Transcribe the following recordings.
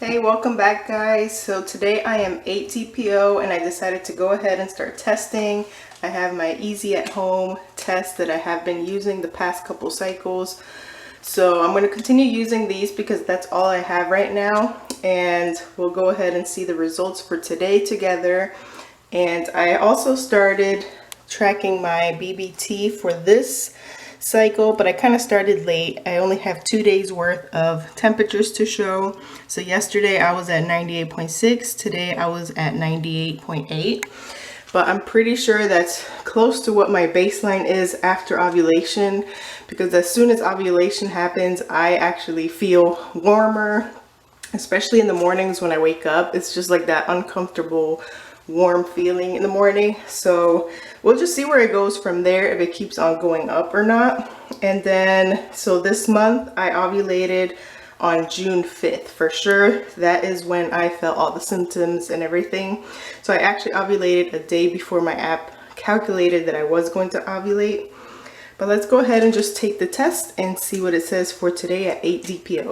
Hey, welcome back guys. So today I am 8 DPO and I decided to go ahead and start testing. I have my easy at home test that I have been using the past couple cycles. So I'm going to continue using these because that's all I have right now, and we'll go ahead and see the results for today together. And I also started tracking my BBT for this cycle, but I kind of started late. I only have 2 days worth of temperatures to show. So yesterday I was at 98.6, today I was at 98.8, but I'm pretty sure that's close to what my baseline is after ovulation, because as soon as ovulation happens I actually feel warmer, especially in the mornings when I wake up. It's just like that uncomfortable warm feeling in the morning. So we'll just see where it goes from there, if it keeps on going up or not. And then so this month I ovulated on June 5th for sure. That is when I felt all the symptoms and everything. So I actually ovulated a day before my app calculated that I was going to ovulate. But let's go ahead and just take the test and see what it says for today at 8 DPO.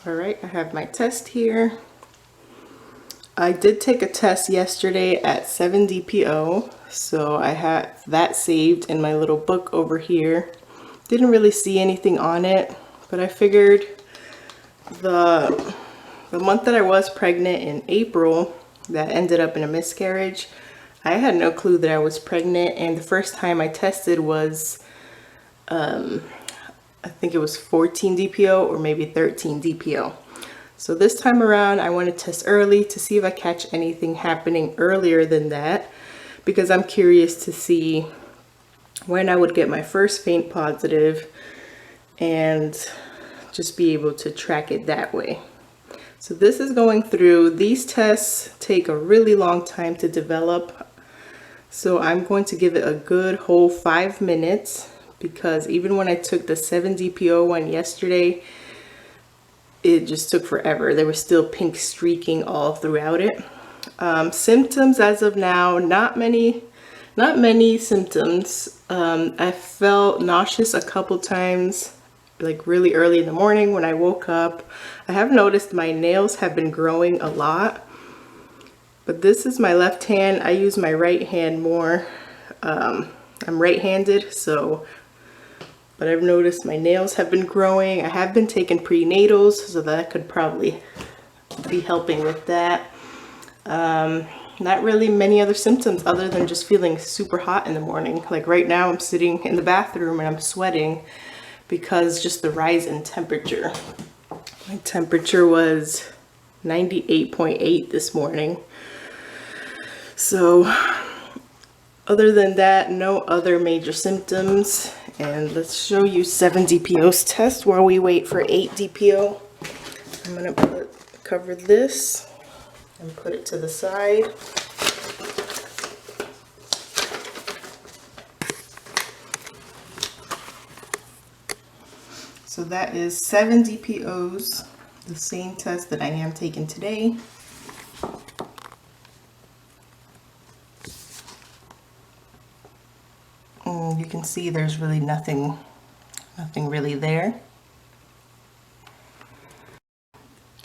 All right, I have my test here. I did take a test yesterday at 7 DPO, so I had that saved in my little book over here. Didn't really see anything on it, but I figured the month that I was pregnant in April, that ended up in a miscarriage, I had no clue that I was pregnant, and the first time I tested was, I think it was 14 DPO or maybe 13 DPO. So this time around, I want to test early to see if I catch anything happening earlier than that, because I'm curious to see when I would get my first faint positive and just be able to track it that way. So this is going through. These tests take a really long time to develop. So I'm going to give it a good whole 5 minutes, because even when I took the 7 DPO one yesterday, it just took forever. There was still pink streaking all throughout it. Symptoms as of now, not many symptoms. I felt nauseous a couple times, like really early in the morning when I woke up. I have noticed my nails have been growing a lot, but this is my left hand. I use my right hand more. I'm right-handed, but I've noticed my nails have been growing. I have been taking prenatals, so that could probably be helping with that. Not really many other symptoms other than just feeling super hot in the morning. Like right now I'm sitting in the bathroom and I'm sweating because just the rise in temperature. My temperature was 98.8 this morning. So other than that, no other major symptoms. And let's show you 7 DPO's test while we wait for 8 DPO. I'm gonna cover this and put it to the side. So that is 7 DPO's, the same test that I am taking today. You can see there's really nothing really there.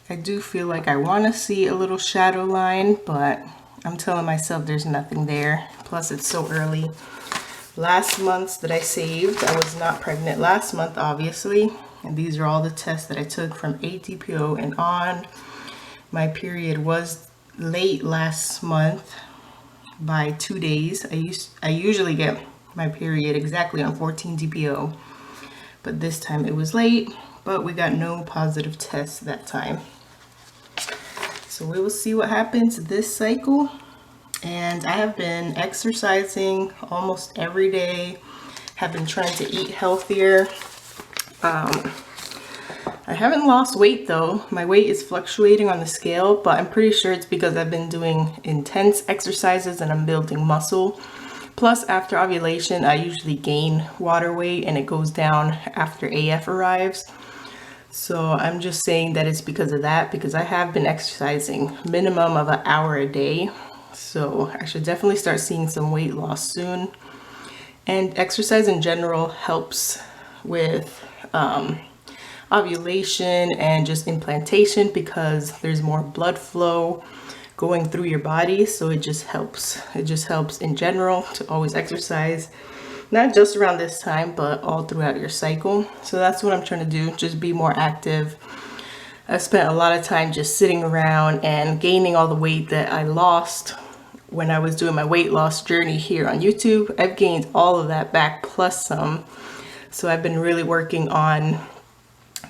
I do feel like I want to see a little shadow line, but I'm telling myself there's nothing there. Plus it's so early. Last month's that I saved, I was not pregnant last month, obviously. And these are all the tests that I took from 8 DPO and on. My period was late last month by 2 days. I usually get my period exactly on 14 DPO, but this time it was late, but we got no positive tests that time. So we will see what happens this cycle. And I have been exercising almost every day, have been trying to eat healthier. I haven't lost weight though. My weight is fluctuating on the scale, but I'm pretty sure it's because I've been doing intense exercises and I'm building muscle. Plus, after ovulation, I usually gain water weight and it goes down after AF arrives. So I'm just saying that it's because of that, because I have been exercising minimum of an hour a day. So I should definitely start seeing some weight loss soon. And exercise in general helps with ovulation and just implantation, because there's more blood flow going through your body. So it just helps in general to always exercise, not just around this time, but all throughout your cycle. So that's what I'm trying to do, just be more active. I spent a lot of time just sitting around and gaining all the weight that I lost when I was doing my weight loss journey here on YouTube. I've gained all of that back plus some. So I've been really working on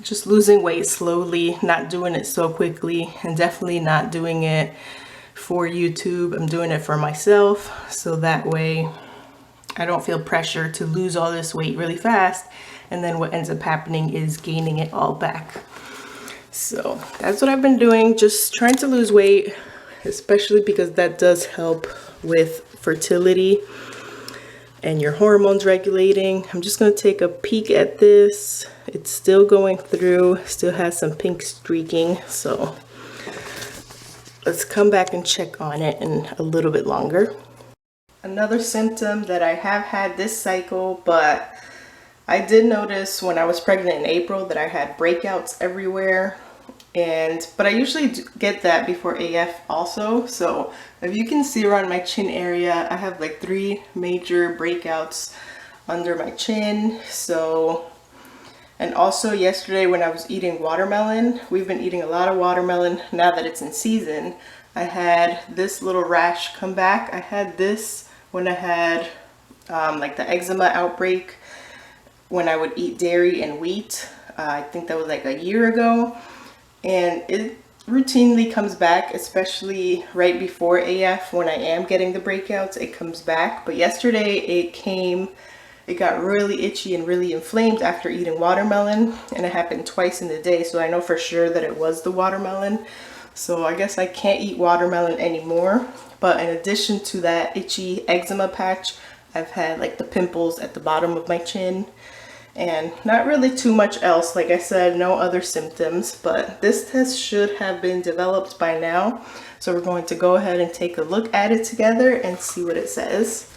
just losing weight slowly, not doing it so quickly, and definitely not doing it for YouTube. I'm doing it for myself, so that way I don't feel pressure to lose all this weight really fast, and then what ends up happening is gaining it all back. So that's what I've been doing, just trying to lose weight, especially because that does help with fertility and your hormones regulating. I'm just going to take a peek at this. It's still going through, still has some pink streaking, so let's come back and check on it in a little bit longer. Another symptom that I have had this cycle, but I did notice when I was pregnant in April that I had breakouts everywhere. But I usually get that before AF also. So if you can see around my chin area, I have like 3 major breakouts under my chin. So, and also yesterday when I was eating watermelon, we've been eating a lot of watermelon now that it's in season, I had this little rash come back. I had this when I had like the eczema outbreak when I would eat dairy and wheat. I think that was like a year ago. And it routinely comes back, especially right before AF when I am getting the breakouts, it comes back. But yesterday it got really itchy and really inflamed after eating watermelon, and it happened twice in the day. So I know for sure that it was the watermelon. So I guess I can't eat watermelon anymore. But in addition to that itchy eczema patch, I've had like the pimples at the bottom of my chin. And not really too much else. Like I said, no other symptoms, but this test should have been developed by now. So we're going to go ahead and take a look at it together and see what it says.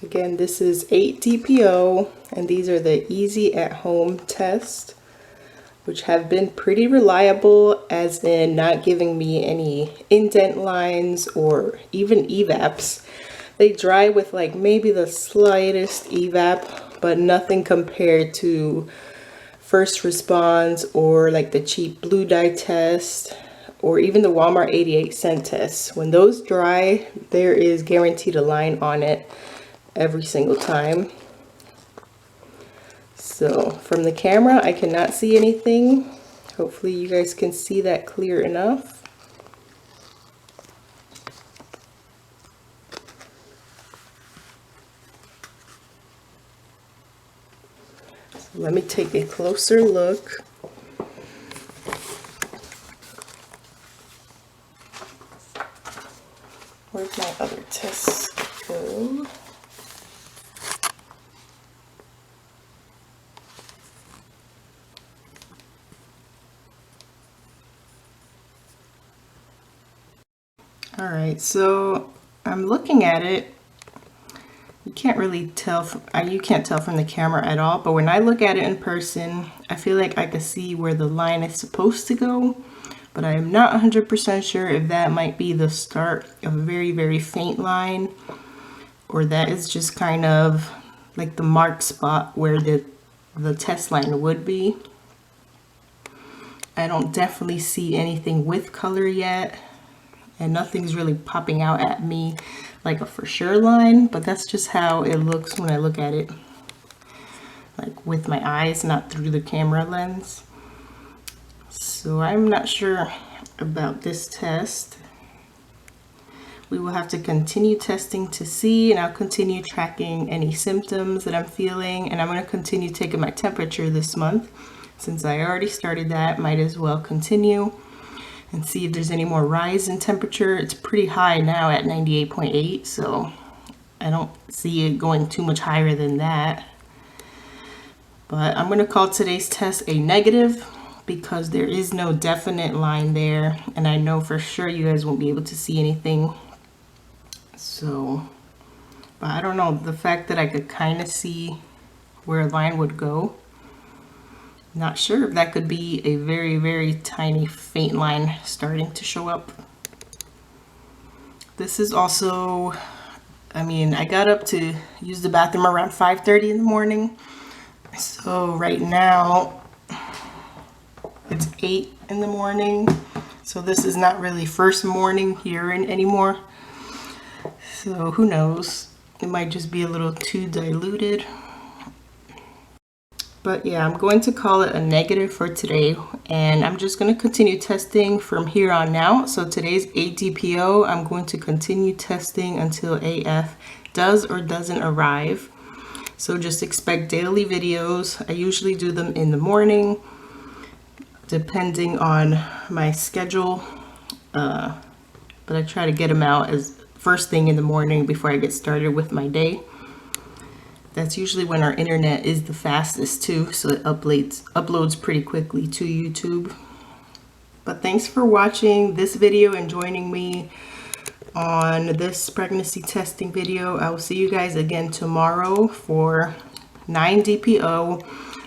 Again, this is 8 DPO, and these are the easy at home tests, which have been pretty reliable, as in not giving me any indent lines or even evaps. They dry with like maybe the slightest evap, but nothing compared to First Response or like the cheap blue dye test or even the Walmart 88-cent test. When those dry, there is guaranteed a line on it every single time. So from the camera I cannot see anything. Hopefully you guys can see that clear enough. So let me take a closer look. Where'd my other tests go? Alright, so I'm looking at it. You can't really tell, you can't tell from the camera at all, but when I look at it in person, I feel like I can see where the line is supposed to go, but I am not 100% sure if that might be the start of a very, very faint line, or that is just kind of like the mark spot where the test line would be. I don't definitely see anything with color yet. And nothing's really popping out at me like a for sure line, but that's just how it looks when I look at it, like with my eyes, not through the camera lens. So I'm not sure about this test. We will have to continue testing to see, and I'll continue tracking any symptoms that I'm feeling, and I'm going to continue taking my temperature this month. Since I already started that, might as well continue and see if there's any more rise in temperature. It's pretty high now at 98.8, so I don't see it going too much higher than that. But I'm going to call today's test a negative. because there is no definite line there, and I know for sure you guys won't be able to see anything. So, but I don't know, the fact that I could kind of see where a line would go, not sure if that could be a very, very tiny faint line starting to show up. This is also, I mean, I got up to use the bathroom around 5:30 in the morning. So right now it's 8 in the morning. So this is not really first morning urine anymore. So who knows? It might just be a little too diluted. But yeah, I'm going to call it a negative for today, and I'm just going to continue testing from here on out. So today's 8 DPO. I'm going to continue testing until AF does or doesn't arrive. So just expect daily videos. I usually do them in the morning, depending on my schedule. But I try to get them out as first thing in the morning before I get started with my day. That's usually when our internet is the fastest too, so it uploads pretty quickly to YouTube. But thanks for watching this video and joining me on this pregnancy testing video. I will see you guys again tomorrow for 9 DPO.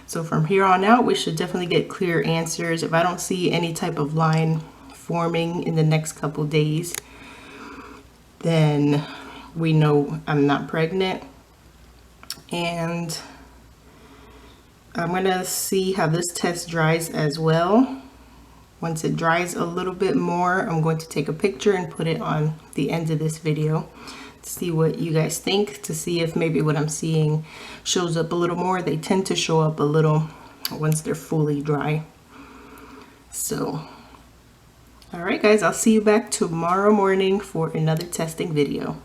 So from here on out, we should definitely get clear answers. If I don't see any type of line forming in the next couple days, then we know I'm not pregnant. And I'm gonna see how this test dries as well. Once it dries a little bit more, I'm going to take a picture and put it on the end of this video to see what you guys think, to see if maybe what I'm seeing shows up a little more. They tend to show up a little once they're fully dry. So, all right guys, I'll see you back tomorrow morning for another testing video.